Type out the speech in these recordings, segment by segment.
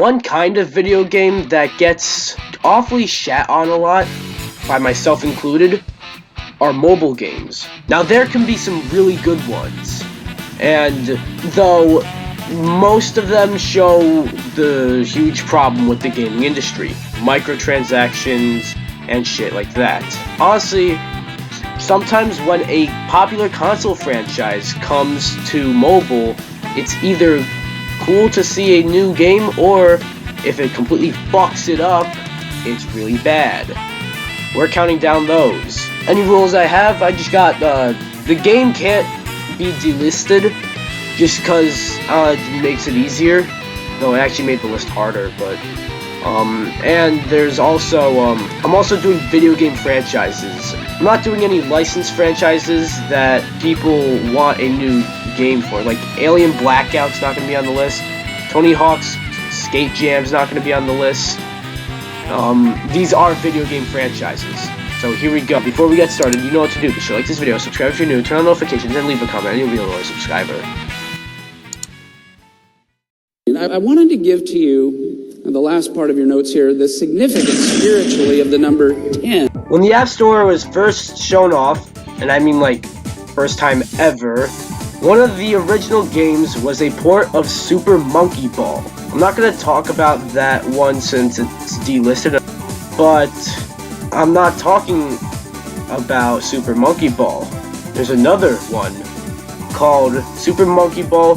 One kind of video game that gets awfully shat on a lot, by myself included, are mobile games. Now there can be some really good ones, and though most of them show the huge problem with the gaming industry, microtransactions and shit like that. Honestly, sometimes when a popular console franchise comes to mobile, it's either cool to see a new game, or if it completely fucks it up, it's really bad. We're counting down those. Any rules I have, I just got, the game can't be delisted, just because it makes it easier, though it actually made the list harder, but, and there's also, I'm also doing video game franchises. I'm not doing any licensed franchises that people want a new game for, like Alien Blackout's not going to be on the list, Tony Hawk's Skate Jam's not going to be on the list. These are video game franchises. So here we go. Before we get started, you know what to do. Be sure to like this video, subscribe if you're new, turn on notifications, and leave a comment, and you'll be a loyal subscriber. I wanted to give to you, in the last part of your notes here, the significance spiritually of the number 10. When the App Store was first shown off, and I mean like first time ever, one of the original games was a port of Super Monkey Ball. I'm not going to talk about that one since it's delisted, but I'm not talking about Super Monkey Ball. There's another one called Super Monkey Ball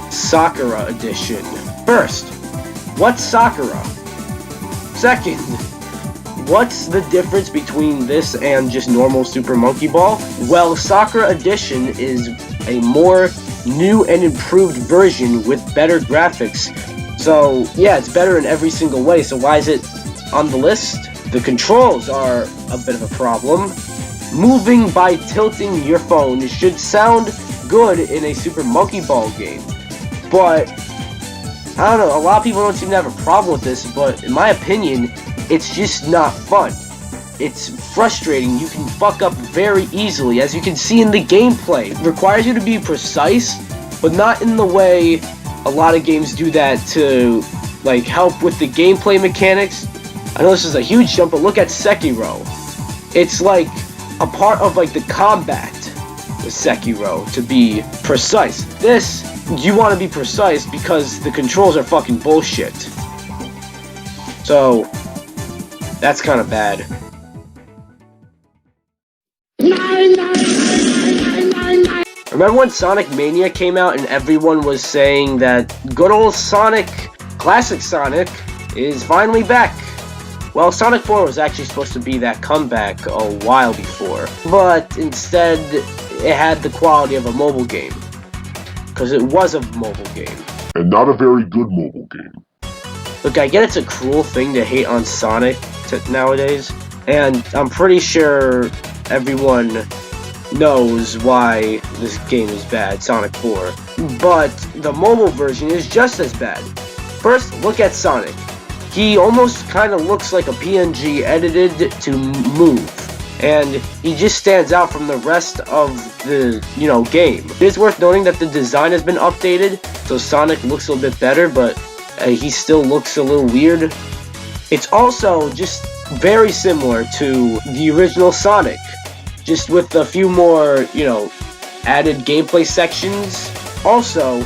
Sakura Edition. First, what's Sakura? Second, what's the difference between this and just normal Super Monkey Ball? Well, Sakura Edition is a more new and improved version with better graphics. So, yeah, it's better in every single way, so why is it on the list? The controls are a bit of a problem. Moving by tilting your phone should sound good in a Super Monkey Ball game, but I don't know, a lot of people don't seem to have a problem with this, but in my opinion, it's just not fun. It's frustrating. You can fuck up very easily, as you can see in the gameplay. It requires you to be precise, but not in the way a lot of games do that to, like, help with the gameplay mechanics. I know this is a huge jump, but look at Sekiro. It's like a part of, like, the combat with Sekiro to be precise. This, you want to be precise because the controls are fucking bullshit. So, that's kind of bad. Remember when Sonic Mania came out and everyone was saying that good old Sonic, classic Sonic, is finally back? Well, Sonic 4 was actually supposed to be that comeback a while before, but instead it had the quality of a mobile game, because it was a mobile game. And not a very good mobile game. Look, I get it's a cruel thing to hate on Sonic nowadays, and I'm pretty sure everyone knows why this game is bad, Sonic 4. But the mobile version is just as bad. First, look at Sonic. He almost kind of looks like a PNG edited to move, and he just stands out from the rest of the, game. It is worth noting that the design has been updated, so Sonic looks a little bit better, but he still looks a little weird. It's also just very similar to the original Sonic, just with a few more, added gameplay sections. Also,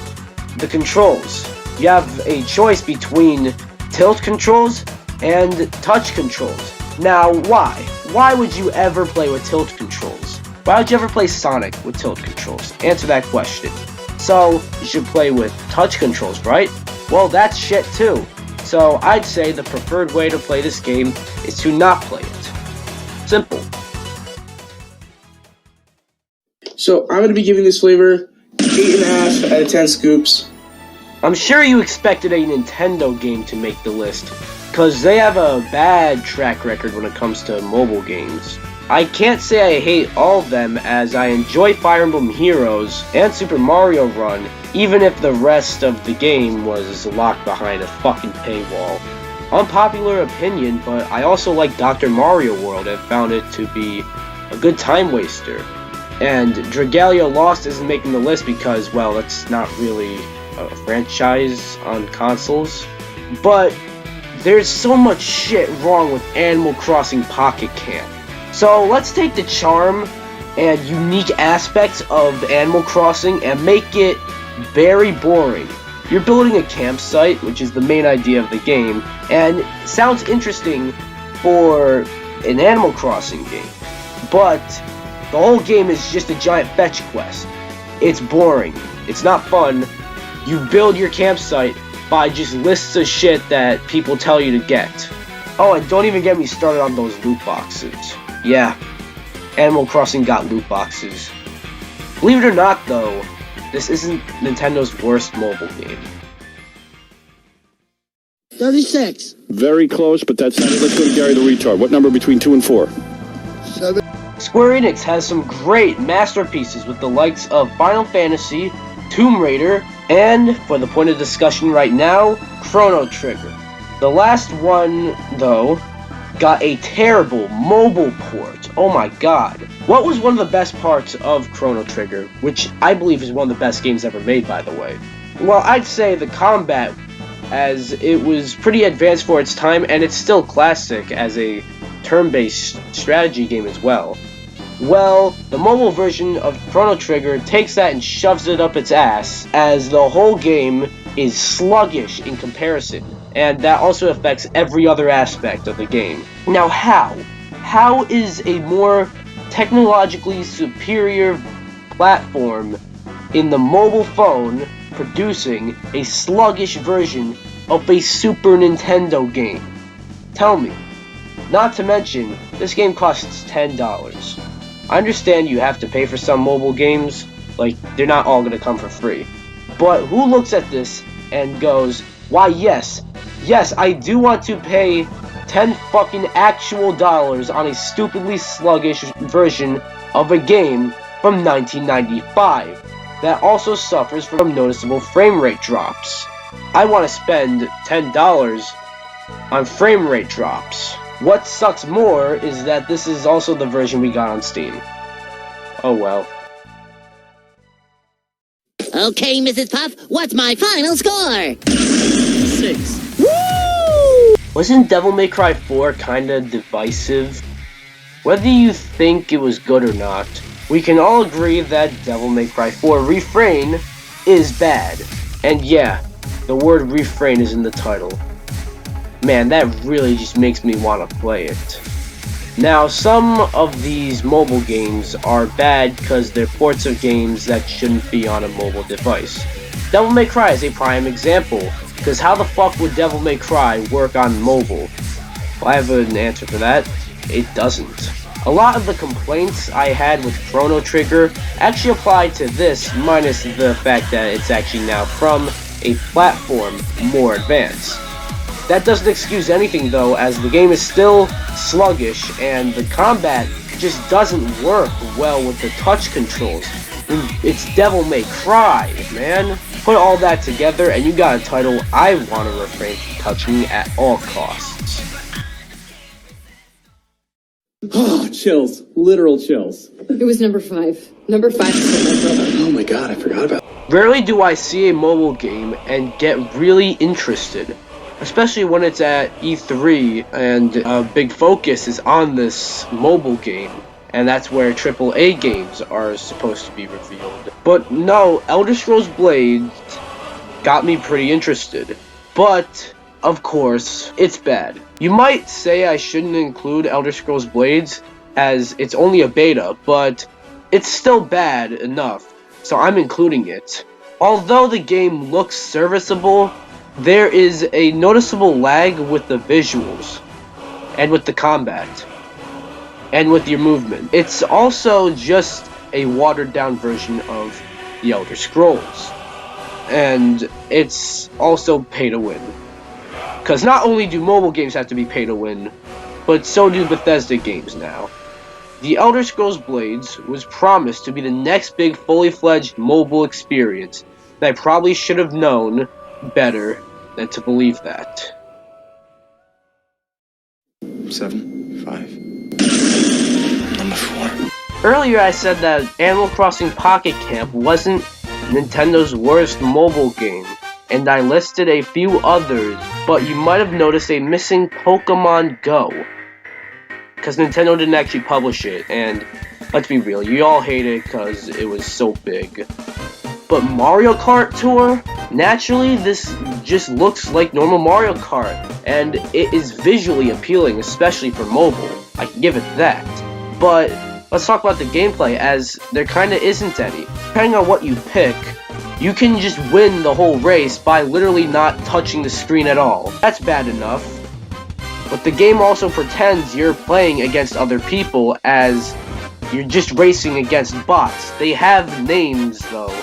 the controls. You have a choice between tilt controls and touch controls. Now, why? Why would you ever play with tilt controls? Why would you ever play Sonic with tilt controls? Answer that question. So, you should play with touch controls, right? Well, that's shit too. So, I'd say the preferred way to play this game is to not play it. Simple. So, I'm going to be giving this flavor 8.5 out of 10 scoops. I'm sure you expected a Nintendo game to make the list, because they have a bad track record when it comes to mobile games. I can't say I hate all of them, as I enjoy Fire Emblem Heroes and Super Mario Run, even if the rest of the game was locked behind a fucking paywall. Unpopular opinion, but I also like Dr. Mario World and found it to be a good time waster. And Dragalia Lost isn't making the list because, well, it's not really a franchise on consoles. but there's so much shit wrong with Animal Crossing Pocket Camp. So let's take the charm and unique aspects of Animal Crossing and make it very boring. You're building a campsite, which is the main idea of the game, and it sounds interesting for an Animal Crossing game, but the whole game is just a giant fetch quest. It's boring. It's not fun. You build your campsite by just lists of shit that people tell you to get. Oh, and don't even get me started on those loot boxes. Yeah, Animal Crossing got loot boxes. Believe it or not, though, this isn't Nintendo's worst mobile game. 36. Very close, but that's not it. Let's go to Gary the Retard. What number between 2 and 4? 7. Square Enix has some great masterpieces with the likes of Final Fantasy, Tomb Raider, and, for the point of discussion right now, Chrono Trigger. The last one, though, got a terrible mobile port. Oh my god. What was one of the best parts of Chrono Trigger, which I believe is one of the best games ever made, by the way? Well, I'd say the combat, as it was pretty advanced for its time, and it's still classic as a turn-based strategy game as well. Well, the mobile version of Chrono Trigger takes that and shoves it up its ass, as the whole game is sluggish in comparison, and that also affects every other aspect of the game. Now, how? How is a more technologically superior platform in the mobile phone producing a sluggish version of a Super Nintendo game? Tell me. Not to mention, this game costs $10. I understand you have to pay for some mobile games, like, they're not all gonna come for free. But who looks at this and goes, why yes, I do want to pay 10 fucking actual dollars on a stupidly sluggish version of a game from 1995 that also suffers from noticeable frame rate drops. I want to spend $10 on frame rate drops. What sucks more is that this is also the version we got on Steam. Oh well. Okay, Mrs. Puff, what's my final score? 6. Wasn't Devil May Cry 4 kinda divisive? Whether you think it was good or not, we can all agree that Devil May Cry 4 Refrain is bad. And yeah, the word refrain is in the title. Man, that really just makes me want to play it. Now, some of these mobile games are bad because they're ports of games that shouldn't be on a mobile device. Devil May Cry is a prime example, because how the fuck would Devil May Cry work on mobile? Well, I have an answer for that. It doesn't. A lot of the complaints I had with Chrono Trigger actually apply to this, minus the fact that it's actually now from a platform more advanced. That doesn't excuse anything though, as the game is still sluggish and the combat just doesn't work well with the touch controls. I mean, it's Devil May Cry, man. Put all that together and you got a title I want to refrain from touching at all costs. Oh, chills. Literal chills. It was number 5. Number 5 is my brother. Oh my god, I forgot about it. Rarely do I see a mobile game and get really interested, especially when it's at E3 and a big focus is on this mobile game, and that's where AAA games are supposed to be revealed. But no, Elder Scrolls Blades got me pretty interested, but of course, it's bad. You might say I shouldn't include Elder Scrolls Blades as it's only a beta, but it's still bad enough, so I'm including it. Although the game looks serviceable, there is a noticeable lag with the visuals, and with the combat, and with your movement. It's also just a watered down version of the Elder Scrolls, and it's also pay to win. Because not only do mobile games have to be pay to win, but so do Bethesda games now. The Elder Scrolls Blades was promised to be the next big fully fledged mobile experience, and I probably should have known better than to believe that. 7, 5. Number 4. Earlier I said that Animal Crossing Pocket Camp wasn't Nintendo's worst mobile game, and I listed a few others but you might have noticed a missing Pokemon Go. Because Nintendo didn't actually publish it, and let's be real, you all hate it because it was so big. But Mario Kart Tour? Naturally, this just looks like normal Mario Kart, and it is visually appealing, especially for mobile. I can give it that. But let's talk about the gameplay, as there kinda isn't any. Depending on what you pick, you can just win the whole race by literally not touching the screen at all. That's bad enough. But the game also pretends you're playing against other people, as you're just racing against bots. They have names, though,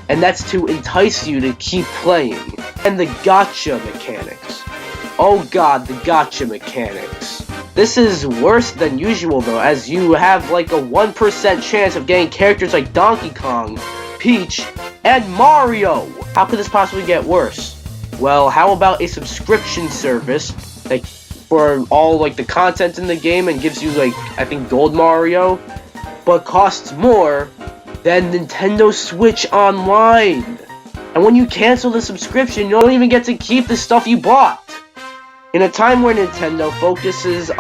and that's to entice you to keep playing. And the gacha mechanics. Oh god, the gacha mechanics. This is worse than usual, though, as you have like a 1% chance of getting characters like Donkey Kong, Peach, and Mario! How could this possibly get worse? Well, how about a subscription service that for all like the content in the game and gives you like, I think, Gold Mario, but costs more than Nintendo Switch Online. And when you cancel the subscription, you don't even get to keep the stuff you bought. In a time where Nintendo focuses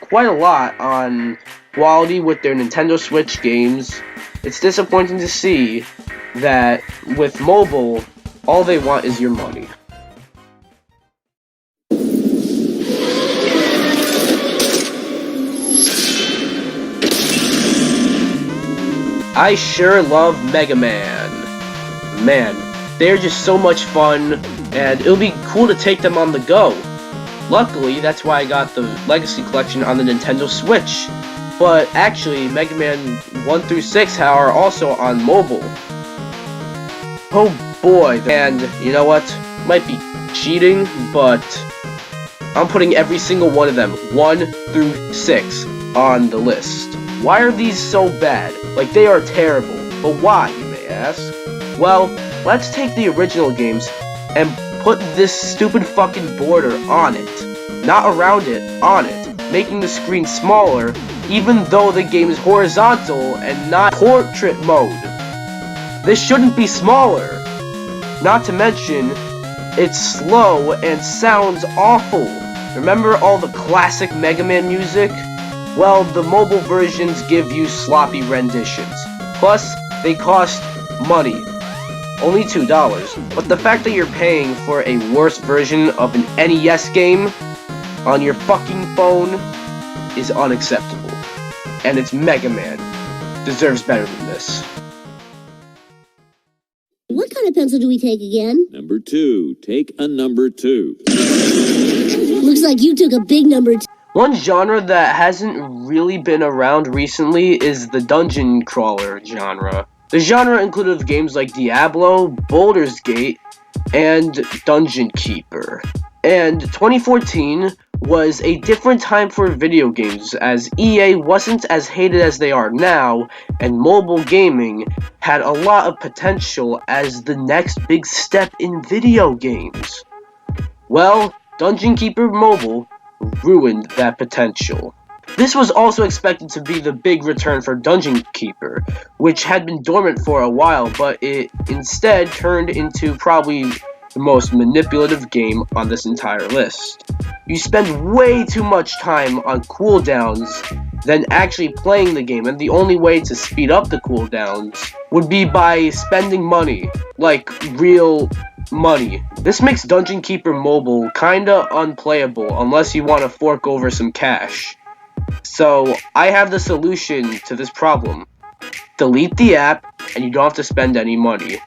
quite a lot on quality with their Nintendo Switch games, it's disappointing to see that with mobile, all they want is your money. I sure love Mega Man. Man, they're just so much fun, and it'll be cool to take them on the go. Luckily, that's why I got the Legacy Collection on the Nintendo Switch. But actually, Mega Man 1 through 6 are also on mobile. Oh boy, and you know what? Might be cheating, but I'm putting every single one of them, 1 through 6, on the list. Why are these so bad? Like, they are terrible. But why, you may ask? Well, let's take the original games and put this stupid fucking border on it. Not around it, on it. Making the screen smaller, even though the game is horizontal and not portrait mode. This shouldn't be smaller. Not to mention, it's slow and sounds awful. Remember all the classic Mega Man music? Well, the mobile versions give you sloppy renditions. Plus, they cost money. Only $2. But the fact that you're paying for a worse version of an NES game on your fucking phone is unacceptable. And it's Mega Man. Deserves better than this. What kind of pencil do we take again? Number 2. Take a number 2. Looks like you took a big number 2. One genre that hasn't really been around recently is the dungeon crawler genre. The genre included games like Diablo, Baldur's Gate, and Dungeon Keeper. And 2014 was a different time for video games, as EA wasn't as hated as they are now, and mobile gaming had a lot of potential as the next big step in video games. Well, Dungeon Keeper Mobile ruined that potential. This was also expected to be the big return for Dungeon Keeper, which had been dormant for a while, but it instead turned into probably the most manipulative game on this entire list. You spend way too much time on cooldowns than actually playing the game, and the only way to speed up the cooldowns would be by spending money, like real money. This makes Dungeon Keeper Mobile kinda unplayable unless you want to fork over some cash. So, I have the solution to this problem. Delete the app, and you don't have to spend any money.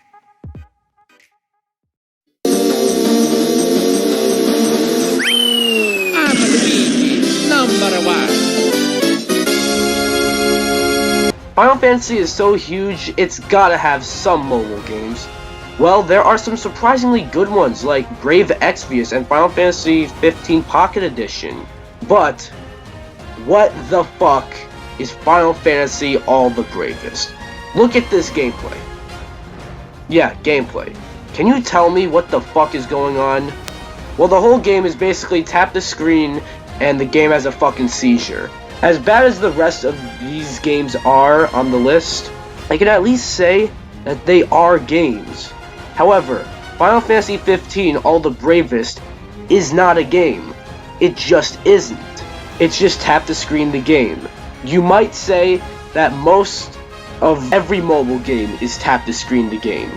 I'm Luigi, number 1. Final Fantasy is so huge, it's gotta have some mobile games. Well, there are some surprisingly good ones like Brave Exvius and Final Fantasy 15 Pocket Edition. But what the fuck is Final Fantasy All the Bravest? Look at this gameplay. Yeah, gameplay. Can you tell me what the fuck is going on? Well, the whole game is basically tap the screen and the game has a fucking seizure. As bad as the rest of these games are on the list, I can at least say that they are games. However, Final Fantasy 15 All the Bravest is not a game. It just isn't. It's just tap to screen the game. You might say that most of every mobile game is tap to screen the game.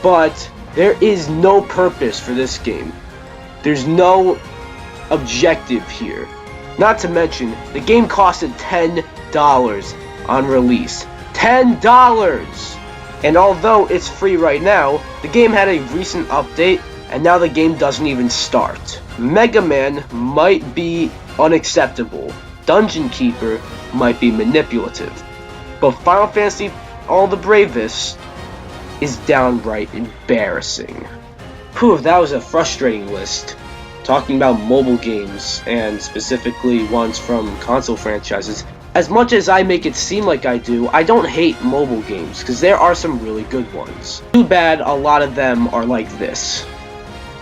But there is no purpose for this game. There's no objective here. Not to mention, the game costed $10 on release. $10! And although it's free right now, the game had a recent update, and now the game doesn't even start. Mega Man might be unacceptable. Dungeon Keeper might be manipulative. But Final Fantasy All the Bravest is downright embarrassing. Whew, that was a frustrating list. Talking about mobile games, and specifically ones from console franchises. As much as I make it seem like I do, I don't hate mobile games, because there are some really good ones. Too bad a lot of them are like this.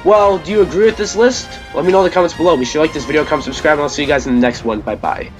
Well, do you agree with this list? Let me know in the comments below. Be sure to like this video, comment, subscribe, and I'll see you guys in the next one. Bye-bye.